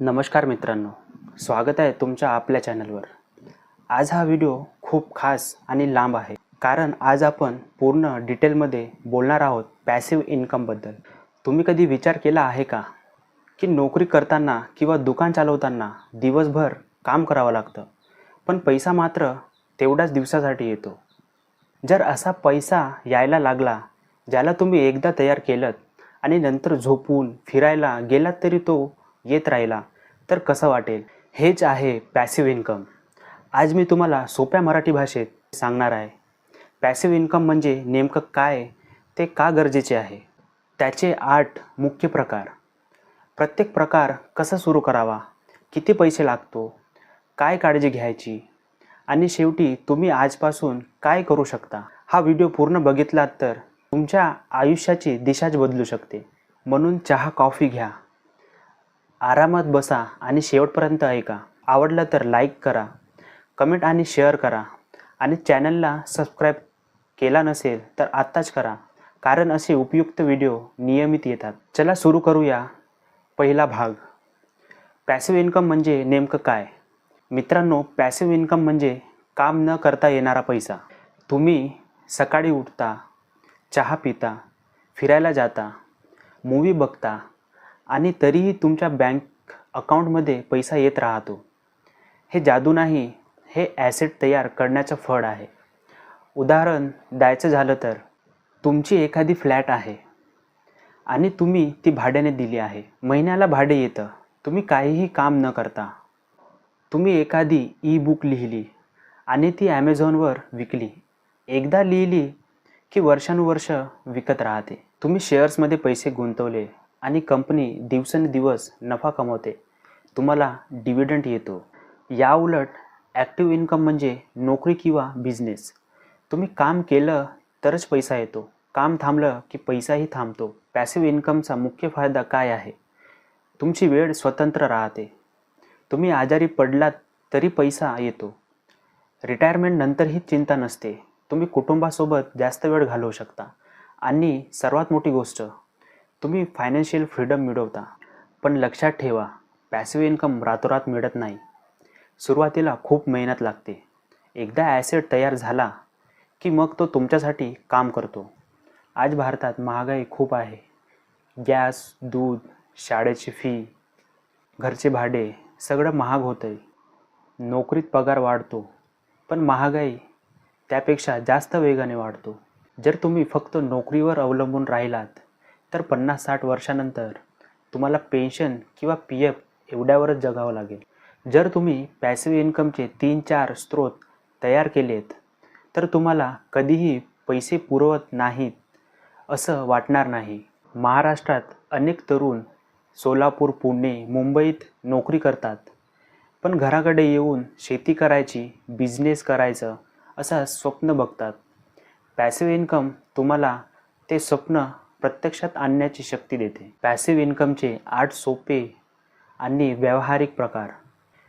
नमस्कार मित्रांनो, स्वागत आहे तुमच्या आपल्या चॅनलवर। आज हा व्हिडिओ खूप खास आणि लांब आहे, कारण आज आपण पूर्ण डिटेलमध्ये बोलणार आहोत पॅसिव्ह इन्कमबद्दल। तुम्ही कधी विचार केला आहे का की नोकरी करताना किंवा दुकान चालवताना दिवसभर काम करावं लागतं, पण पैसा मात्र तेवढ्याच दिवसासाठी येतो। जर असा पैसा यायला लागला ज्याला तुम्ही एकदा तयार केलत आणि नंतर झोपून फिरायला गेलात तरी तो येत राहिला, तर कसं वाटेल? हेच आहे पॅसिव्ह इन्कम। आज मी तुम्हाला सोप्या मराठी भाषेत सांगणार आहे पॅसिव्ह इन्कम म्हणजे नेमकं काय, ते का गरजेचे आहे, त्याचे 8 मुख्य प्रकार, प्रत्येक प्रकार कसा सुरू करावा, किती पैसे लागतो, काय काळजी घ्यायची आणि शेवटी तुम्ही आजपासून काय करू शकता। हा व्हिडिओ पूर्ण बघितलात तर तुमच्या आयुष्याची दिशाच बदलू शकते। म्हणून चहा कॉफी घ्या, आरामात बसा आणि शेवटपर्यंत ऐका। आवडलं तर लाईक करा, कमेंट आणि शेअर करा आणि चॅनलला सबस्क्राईब केला नसेल तर आत्ताच करा, कारण असे उपयुक्त व्हिडिओ नियमित येतात। चला सुरू करूया। पहिला भाग, पॅसिव्ह इन्कम म्हणजे नेमकं काय? मित्रांनो, पॅसिव्ह इन्कम म्हणजे काम न करता येणारा पैसा। तुम्ही सकाळी उठता, चहा पिता, फिरायला जाता, मूवी बघता आणि तरीही तुमच्या बँक अकाउंटमध्ये पैसा येत राहतो। हे जादू नाही, हे ॲसेट तयार करण्याचं फळ आहे। उदाहरण द्यायचं झालं तर तुमची एखादी फ्लॅट आहे आणि तुम्ही ती भाड्याने दिली आहे। महिन्याला भाडे येतं, तुम्ही काहीही काम न करता। तुम्ही एखादी ई-बुक लिहिली आणि ती ॲमेझॉनवर विकली। एकदा लिहिली की वर्षानुवर्ष विकत राहते। तुम्ही शेअर्समध्ये पैसे गुंतवले आणि कंपनी दिवसेंदिवस नफा कमवते, तुम्हाला डिव्हिडंड येतो। याउलट ॲक्टिव्ह इन्कम म्हणजे नोकरी किंवा बिझनेस। तुम्ही काम केलं तरच पैसा येतो, काम थांबलं की पैसाही थांबतो। पॅसिव्ह इन्कमचा मुख्य फायदा काय आहे? तुमची वेळ स्वतंत्र राहते। तुम्ही आजारी पडलात तरी पैसा येतो। रिटायरमेंट नंतरही चिंता नसते, तुम्ही कुटुंबासोबत जास्त वेळ घालवू शकता आणि सर्वात मोठी गोष्ट, तुम्ही फायनान्शियल फ्रीडम मिळवता। पण लक्षात ठेवा, पॅसिव्ह इन्कम रातोरात मिळत नाही। सुरुवातीला खूप मेहनत लागते। एकदा ॲसेट तयार झाला की मग तो तुमच्यासाठी काम करतो। आज भारतात महागाई खूप आहे। गॅस, दूध, शाळेची फी, घरचे भाडे सगळं महाग होतंय। नोकरीत पगार वाढतो, पण महागाई त्यापेक्षा जास्त वेगाने वाढतो। जर तुम्ही फक्त नोकरीवर अवलंबून राहिलात तर 50-60 वर्षानंतर तुम्हाला पेन्शन किंवा PF एवढ्यावरच जगावं लागेल। जर तुम्ही पॅसिव्ह इन्कमचे 3-4 स्रोत तयार केलेत तर तुम्हाला कधीही पैसे पुरवत नाहीत असं वाटणार नाही। महाराष्ट्रात अनेक तरुण सोलापूर, पुणे, मुंबईत नोकरी करतात, पण घराकडे येऊन शेती करायची, बिझनेस करायचं असं स्वप्न बघतात। पॅसिव्ह इन्कम तुम्हाला ते स्वप्न प्रत्यक्षात आणण्याची शक्ती देते। पॅसिव्ह इन्कमचे 8 सोपे आणि व्यावहारिक प्रकार।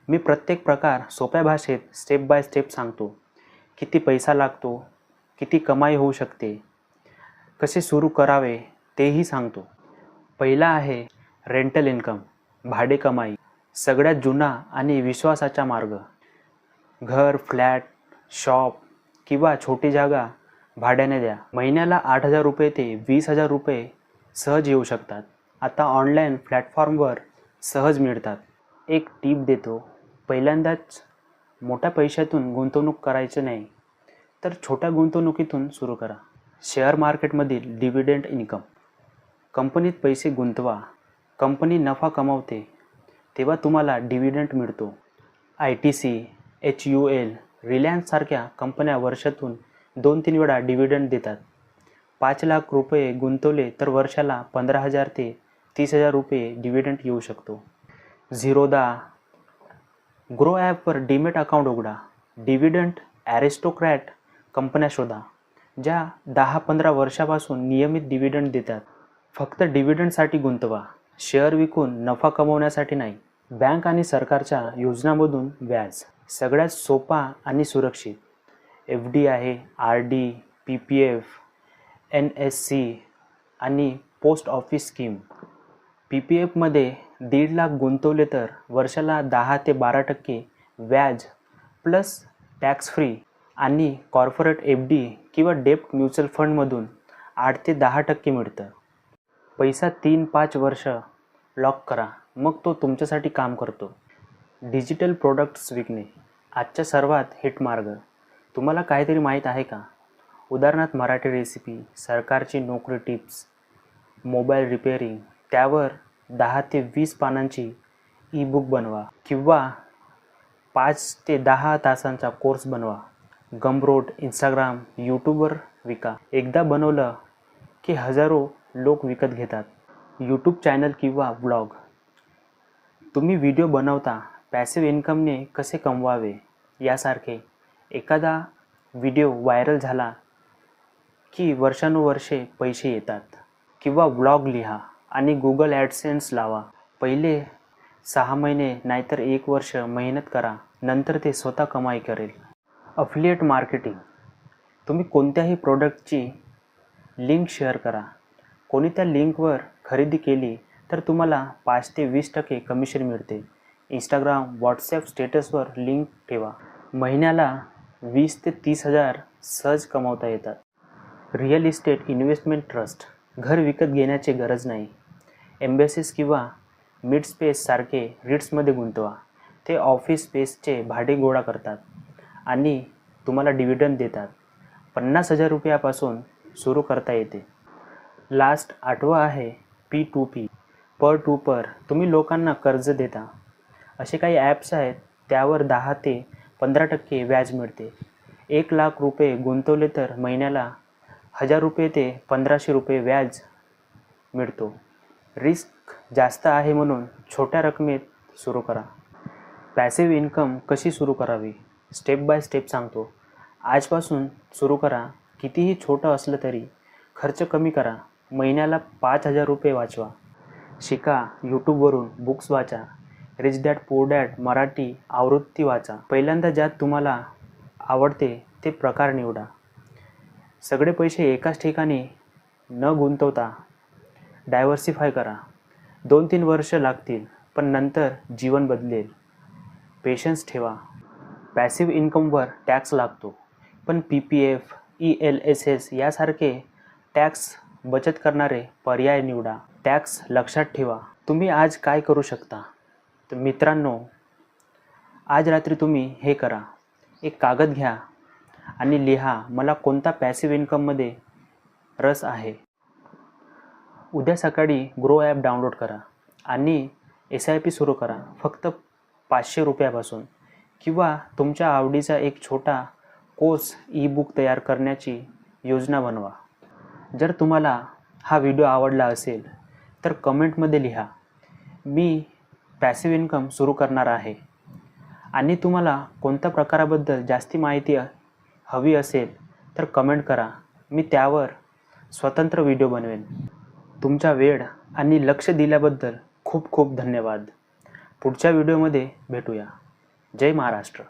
मी प्रत्येक प्रकार सोप्या भाषेत स्टेप बाय स्टेप सांगतो। किती पैसा लागतो, किती कमाई होऊ शकते, कसे सुरू करावे तेही सांगतो। पहिला आहे रेंटल इन्कम, भाडे कमाई। सगळ्यात जुना आणि विश्वासाचा मार्ग। घर, फ्लॅट, शॉप किंवा छोटी जागा भाड्याने द्या। महिन्याला 8,000 रुपये ते 20,000 रुपये सहज येऊ शकतात। आता ऑनलाईन प्लॅटफॉर्मवर सहज मिळतात। एक टीप देतो, पहिल्यांदाच मोठ्या पैशातून गुंतवणूक करायचं नाही, तर छोट्या गुंतवणुकीतून सुरू करा। शेअर मार्केटमधील डिव्हिडंड इन्कम। कंपनीत पैसे गुंतवा, कंपनी नफा कमावते तेव्हा तुम्हाला डिव्हिडंड मिळतो। ITC, HUL, रिलायन्स सारख्या कंपन्या वर्षातून 2-3 वेळा डिव्हिडंड देतात। 5 लाख रुपये गुंतवले तर वर्षाला 15,000 ते 30,000 रुपये डिव्हिडंड येऊ शकतो। झिरोदा, ग्रो ॲपवर डीमॅट अकाउंट उघडा। डिव्हिडंड ॲरिस्टोक्रॅट कंपन्या शोधा, ज्या 10-15 वर्षापासून नियमित डिव्हिडंड देतात। फक्त डिव्हिडंडसाठी गुंतवा, शेअर विकून नफा कमवण्यासाठी नाही। बँक आणि सरकारच्या योजनांमधून व्याज। सगळ्यात सोपा आणि सुरक्षित FD आहे, RD, PPF, NSC आणि पोस्ट ऑफिस स्कीम। PPFमध्ये 1.5 लाख गुंतवले तर वर्षाला 10 ते 12% व्याज प्लस टॅक्स फ्री आणि कॉर्पोरेट FD किंवा डेप्ट म्युच्युअल फंडमधून 8 ते 10% मिळतं. पैसा 3-5 वर्ष लॉक करा, मग तो तुमच्यासाठी काम करतो. डिजिटल प्रोडक्ट्स विकणे आजचा सर्वात हिट मार्ग. तुम्हाला काहीतरी माहीत आहे का? उदाहरणार्थ मराठी रेसिपी, सरकारची नोकरी टिप्स, मोबाईल रिपेअरिंग. त्यावर 10 ते 20 पानांची ई-बुक बनवा किंवा 5 ते 10 तासांचा कोर्स बनवा. गमरोड, इंस्टाग्राम, यूट्यूबवर विका. एकदा बनवलं की हजारो लोक विकत घेतात. यूट्यूब चॅनल किंवा ब्लॉग. तुम्ही व्हिडिओ बनवता, पॅसिव्ह इन्कमने कसे कमवावे यासारखे. एखादा व्हिडिओ व्हायरल झाला की वर्षानुवर्षे पैसे येतात. किंवा ब्लॉग लिहा आणि गुगल ॲडसेन्स लावा. पहिले 6 महिने नाहीतर 1 वर्ष मेहनत करा, नंतर ते स्वतः कमाई करेल. Affiliate marketing. तुम्ही कोणत्याही प्रोडक्टची लिंक शेअर करा. कोणी त्या लिंकवर खरेदी केली तर तुम्हाला 5 ते 20% कमिशन मिळते. इंस्टाग्राम, व्हॉट्सॲप स्टेटसवर लिंक ठेवा. महिन्याला 20 ते 30 हजार सहज कमावता येतात. Real estate investment trust. घर विकत घेण्याची गरज नाही. एम्बेसीज किंवा मिड स्पेस सारखे रिट्समध्ये गुंतवा. ते ऑफिस स्पेसचे भाडे गोळा करतात आणि तुम्हाला डिव्हिडंड देतात. 50,000 रुपयापासून सुरू करता येते. लास्ट 8वं आहे P2P, पर टू पर. तुम्ही लोकांना कर्ज देता. असे काही ॲप्स आहेत, त्यावर 10 ते 15% व्याज मिळते. 1 लाख रुपये गुंतवले तर महिन्याला 1,000 रुपये ते 1,500 रुपये व्याज मिळतो. रिस्क जास्त आहे म्हणून छोट्या रकमेत सुरू करा. पॅसिव्ह इन्कम कशी सुरू करावी स्टेप बाय स्टेप सांगतो. आजपासून सुरू करा. कितीही छोटं असलं तरी खर्च कमी करा. महिन्याला 5,000 रुपये वाचवा. शिका. यूट्यूबवरून बुक्स वाचा. Rich dad poor dad Marathi आवृत्ती वाचा. पहिल्यांदा ज्यात तुम्हाला आवडते ते प्रकार निवडा. सगळे पैसे एकाच ठिकाणी न गुंतवता डायव्हर्सिफाय करा. 2-3 वर्ष लागतील, पण नंतर जीवन बदलेल. पेशन्स ठेवा. पॅसिव्ह इन्कमवर टॅक्स लागतो, पण PPF, ELSS यासारखे टॅक्स बचत करणारे पर्याय निवडा. टॅक्स लक्षात ठेवा. तुम्ही आज काय करू शकता? तर मित्रांनो, आज रात्री तुम्ही हे करा. एक कागद घ्या आणि लिहा, मला कोणता पॅसिव्ह इन्कममध्ये रस आहे. उद्या सकाळी ग्रो ॲप डाउनलोड करा आणि SIP सुरू करा. फक्त 500 रुपयापासून. किंवा तुमच्या आवडीचा एक छोटा कोर्स ई-बुक तयार करण्याची योजना बनवा. जर तुम्हाला हा व्हिडिओ आवडला असेल तर कमेंटमध्ये लिहा, मी पॅसिव्ह इन्कम सुरू करणार आहे. आणि तुम्हाला कोणत्या प्रकाराबद्दल जास्ती माहिती हवी असेल तर कमेंट करा. मी त्यावर स्वतंत्र व्हिडिओ बनवेन. तुमचा वेळ आणि लक्ष दिल्याबद्दल खूप खूप धन्यवाद. पुढच्या व्हिडिओमध्ये भेटूया. जय महाराष्ट्र.